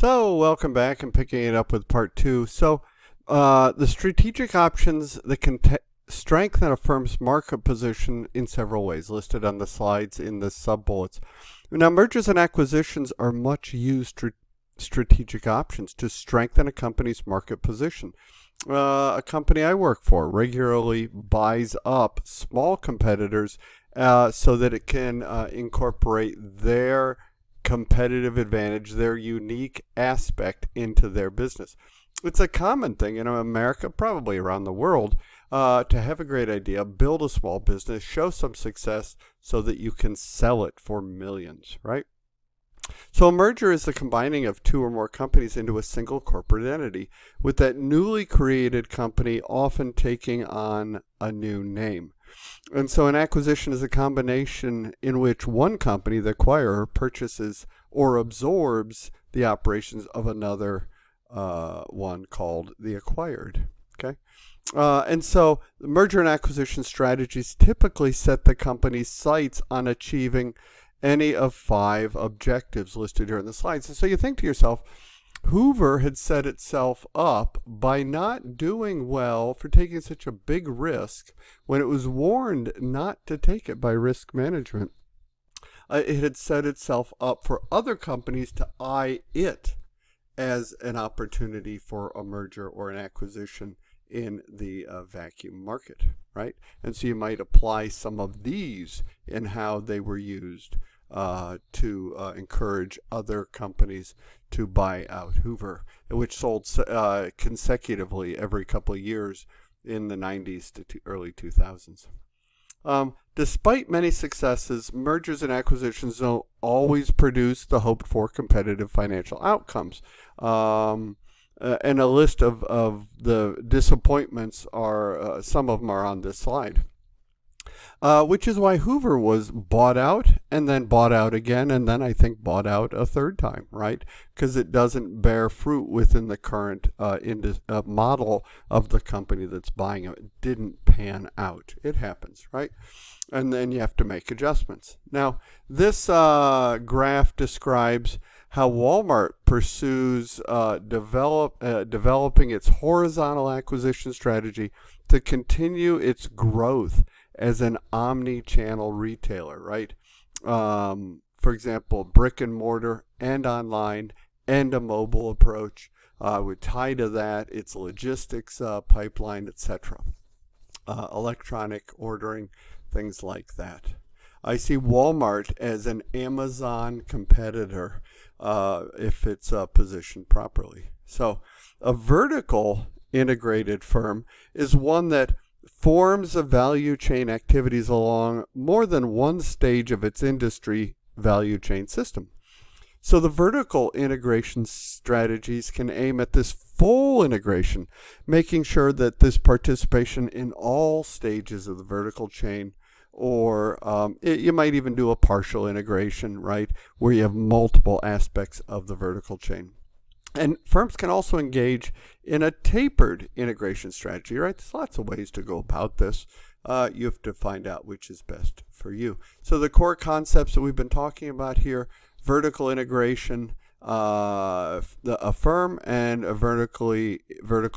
So, welcome back and picking it up with part two. The strategic options that can strengthen a firm's market position in several ways, listed on the slides in the sub-bullets. Now, mergers and acquisitions are much used strategic options to strengthen a company's market position. A company I work for regularly buys up small competitors so that it can incorporate their competitive advantage, their unique aspect into their business. It's a common thing in America, probably around the world, to have a great idea, build a small business, show some success so that you can sell it for millions, right? So a merger is the combining of two or more companies into a single corporate entity, with that newly created company often taking on a new name. And so an acquisition is a combination in which one company, the acquirer, purchases or absorbs the operations of another one called the acquired. Okay, and so the merger and acquisition strategies typically set the company's sights on achieving any of 5 objectives listed here in the slides. And so you think to yourself, Hoover had set itself up by not doing well for taking such a big risk when it was warned not to take it by risk management. It had set itself up for other companies to eye it as an opportunity for a merger or an acquisition in the vacuum market, right? And so you might apply some of these in how they were used to encourage other companies to buy out Hoover, which sold consecutively every couple of years in the 90s to early 2000s. Despite many successes, mergers and acquisitions don't always produce the hoped for competitive financial outcomes. And a list of the disappointments are, some of them are on this slide. Which is why Hoover was bought out and then bought out again and then I think bought out a third time, right? Because it doesn't bear fruit within the current model of the company that's buying it. It didn't pan out. It happens, right? And then you have to make adjustments. Now, this graph describes how Walmart pursues developing its horizontal acquisition strategy to continue its growth as an omni-channel retailer, right? For example, brick and mortar and online and a mobile approach. Would tie to that its logistics pipeline, etc. Electronic ordering, things like that. I see Walmart as an Amazon competitor if it's positioned properly. So a vertical integrated firm is one that forms of value chain activities along more than one stage of its industry value chain system. So the vertical integration strategies can aim at this full integration, making sure that this participation in all stages of the vertical chain, or you might even do a partial integration, right, where you have multiple aspects of the vertical chain. And firms can also engage in a tapered integration strategy, right? There's lots of ways to go about this. You have to find out which is best for you. So the core concepts that we've been talking about here, vertical integration, a firm, and a vertical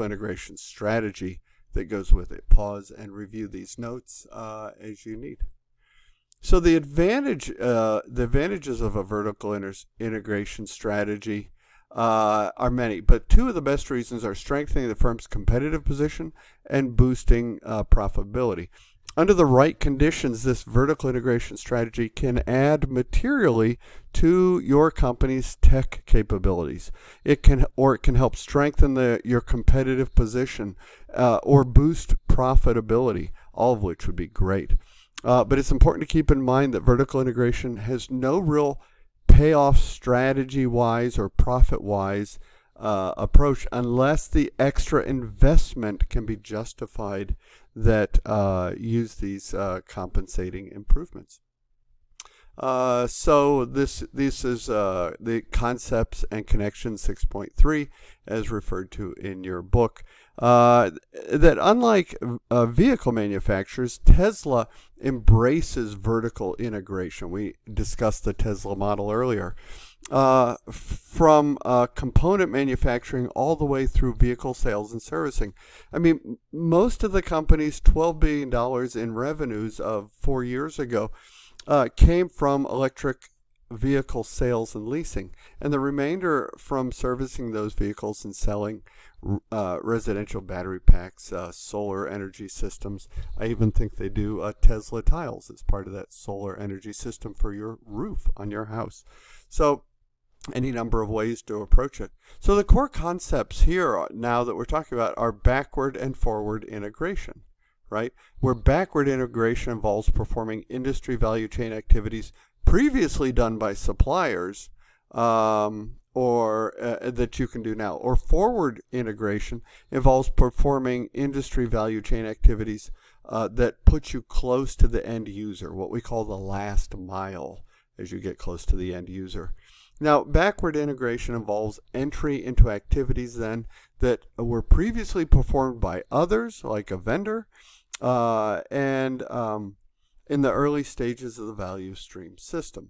integration strategy that goes with it. Pause and review these notes as you need. So the advantages of a vertical integration strategy are many, but 2 of the best reasons are strengthening the firm's competitive position and boosting profitability. Under the right conditions, this vertical integration strategy can add materially to your company's tech capabilities. It can help strengthen your competitive position or boost profitability, all of which would be great. But it's important to keep in mind that vertical integration has no real payoff strategy-wise or profit-wise approach unless the extra investment can be justified that use these compensating improvements. So this is the concepts and connections 6.3 as referred to in your book. That unlike vehicle manufacturers, Tesla embraces vertical integration. We discussed the Tesla model earlier. from component manufacturing all the way through vehicle sales and servicing. I mean, most of the company's $12 billion in revenues of 4 years ago came from electric vehicle sales and leasing, and the remainder from servicing those vehicles and selling residential battery packs, solar energy systems. I even think they do Tesla tiles as part of that solar energy system for your roof on your house. So any number of ways to approach it. So the core concepts here now that we're talking about are backward and forward integration, right? Where backward integration involves performing industry value chain activities previously done by suppliers or that you can do now. Or forward integration involves performing industry value chain activities that put you close to the end user, what we call the last mile as you get close to the end user. Now, backward integration involves entry into activities then that were previously performed by others, like a vendor, and in the early stages of the value stream system.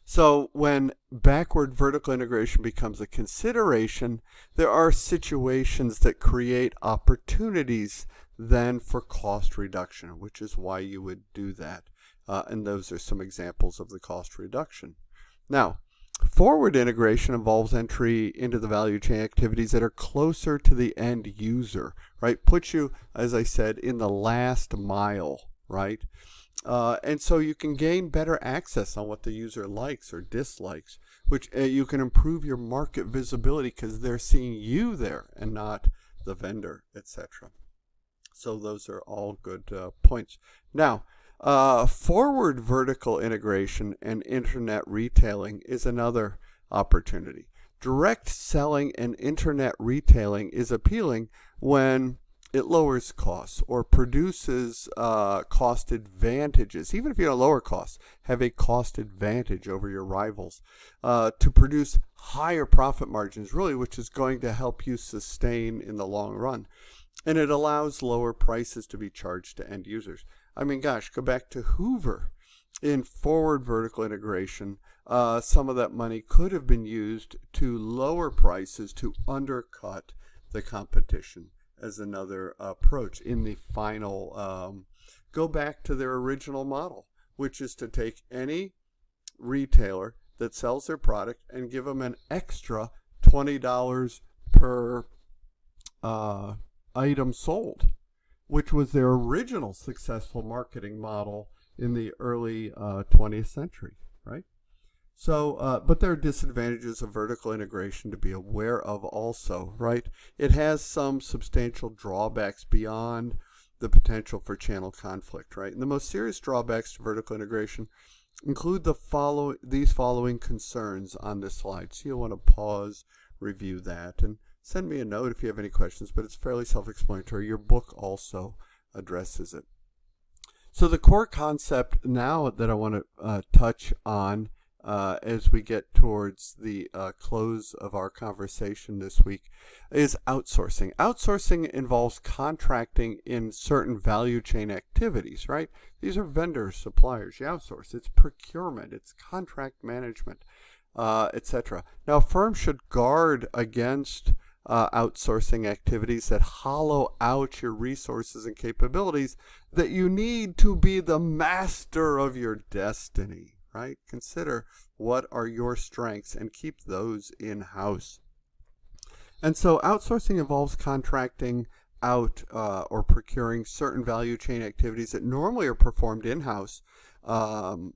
So when backward vertical integration becomes a consideration, there are situations that create opportunities then for cost reduction, which is why you would do that. And those are some examples of the cost reduction. Now, forward integration involves entry into the value chain activities that are closer to the end user, right? Puts you, as I said, in the last mile, right? And so you can gain better access on what the user likes or dislikes, which you can improve your market visibility because they're seeing you there and not the vendor, etc. So those are all good points. Now, forward vertical integration and internet retailing is another opportunity. Direct selling and internet retailing is appealing when it lowers costs or produces cost advantages. Even if you don't lower costs, have a cost advantage over your rivals to produce higher profit margins, really, which is going to help you sustain in the long run. And it allows lower prices to be charged to end users. I mean, gosh, go back to Hoover. In forward vertical integration, some of that money could have been used to lower prices to undercut the competition as another approach. In the final, go back to their original model, which is to take any retailer that sells their product and give them an extra $20 per item sold, which was their original successful marketing model in the early 20th century, right? So, but there are disadvantages of vertical integration to be aware of also, right? It has some substantial drawbacks beyond the potential for channel conflict, right? And the most serious drawbacks to vertical integration include these following concerns on this slide. So you'll want to pause, review that, and send me a note if you have any questions, but it's fairly self-explanatory. Your book also addresses it. So the core concept now that I want to touch on as we get towards the close of our conversation this week is outsourcing. Outsourcing involves contracting in certain value chain activities, right? These are vendors, suppliers. You outsource. It's procurement. It's contract management, etc. Now, firms should guard against outsourcing activities that hollow out your resources and capabilities that you need to be the master of your destiny, right? Consider what are your strengths and keep those in-house. And so outsourcing involves contracting out or procuring certain value chain activities that normally are performed in-house to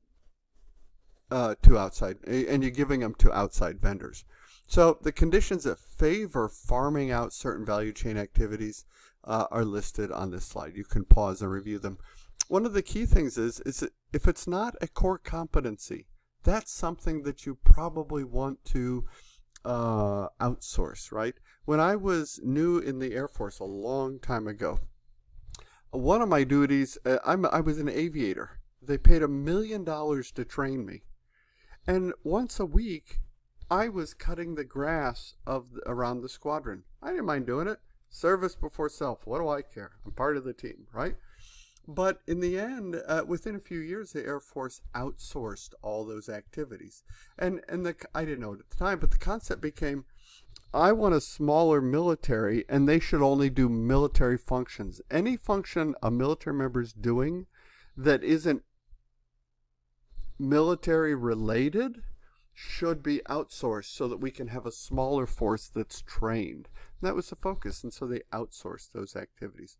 outside, and you're giving them to outside vendors. So the conditions that favor farming out certain value chain activities are listed on this slide. You can pause and review them. One of the key things is that if it's not a core competency, that's something that you probably want to outsource, right? When I was new in the Air Force a long time ago, one of my duties, I was an aviator. They paid $1 million to train me. And once a week, I was cutting the grass around the squadron. I didn't mind doing it. Service before self. What do I care? I'm part of the team, right? But in the end, within a few years, the Air Force outsourced all those activities. I didn't know it at the time, but the concept became, I want a smaller military, and they should only do military functions. Any function a military member is doing that isn't military related should be outsourced so that we can have a smaller force that's trained. And that was the focus, and so they outsourced those activities.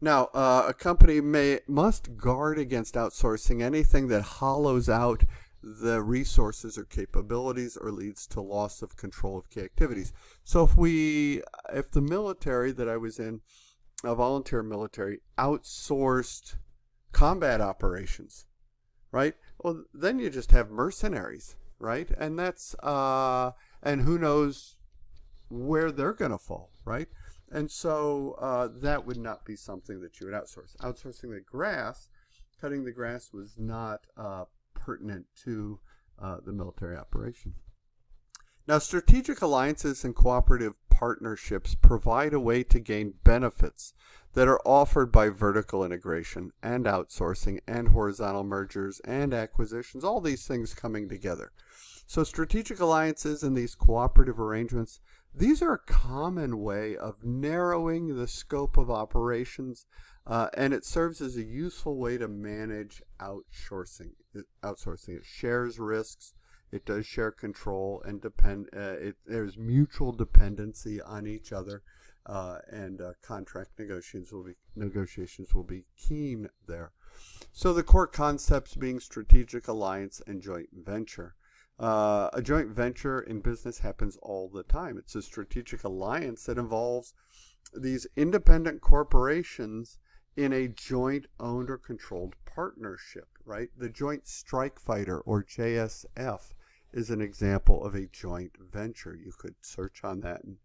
Now, a company must guard against outsourcing anything that hollows out the resources or capabilities or leads to loss of control of key activities. So if the military that I was in, a volunteer military, outsourced combat operations, right? Well, then you just have mercenaries, right? And that's and who knows where they're going to fall, right? And so that would not be something that you would outsource. Outsourcing the grass, cutting the grass, was not pertinent to the military operation. Now, strategic alliances and cooperative partnerships provide a way to gain benefits that are offered by vertical integration and outsourcing and horizontal mergers and acquisitions, all these things coming together. So strategic alliances and these cooperative arrangements, these are a common way of narrowing the scope of operations, and it serves as a useful way to manage outsourcing. It shares risks, it does share control, and there's mutual dependency on each other, and contract negotiations will be keen there. So the core concepts being strategic alliance and joint venture. A joint venture in business happens all the time. It's a strategic alliance that involves these independent corporations in a joint owned or controlled partnership, right? The Joint Strike Fighter, or JSF, is an example of a joint venture. You could search on that and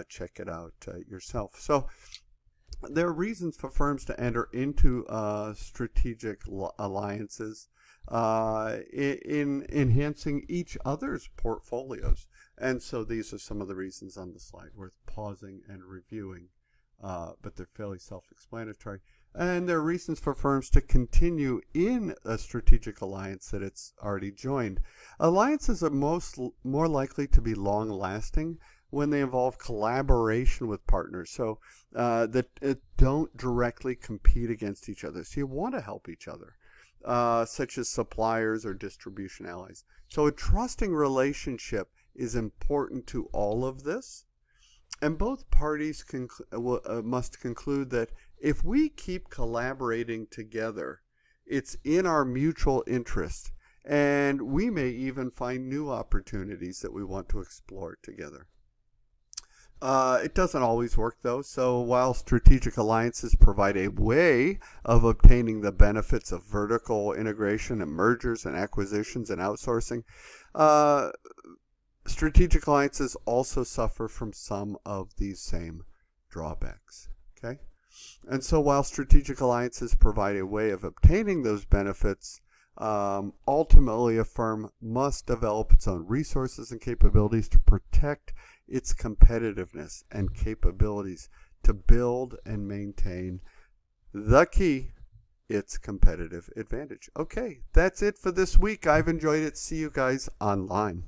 check it out yourself. So there are reasons for firms to enter into strategic alliances in enhancing each other's portfolios. And so these are some of the reasons on the slide worth pausing and reviewing, but they're fairly self-explanatory. And there are reasons for firms to continue in a strategic alliance that it's already joined. Alliances are more likely to be long-lasting when they involve collaboration with partners, so that don't directly compete against each other. So you want to help each other, such as suppliers or distribution allies. So a trusting relationship is important to all of this, and both parties must conclude that if we keep collaborating together, it's in our mutual interest, and we may even find new opportunities that we want to explore together. It doesn't always work, though. So while strategic alliances provide a way of obtaining the benefits of vertical integration and mergers and acquisitions and outsourcing, strategic alliances also suffer from some of these same drawbacks. Okay? And so while strategic alliances provide a way of obtaining those benefits, ultimately a firm must develop its own resources and capabilities to protect its competitiveness and capabilities to build and maintain the key, its competitive advantage. Okay, that's it for this week. I've enjoyed it. See you guys online.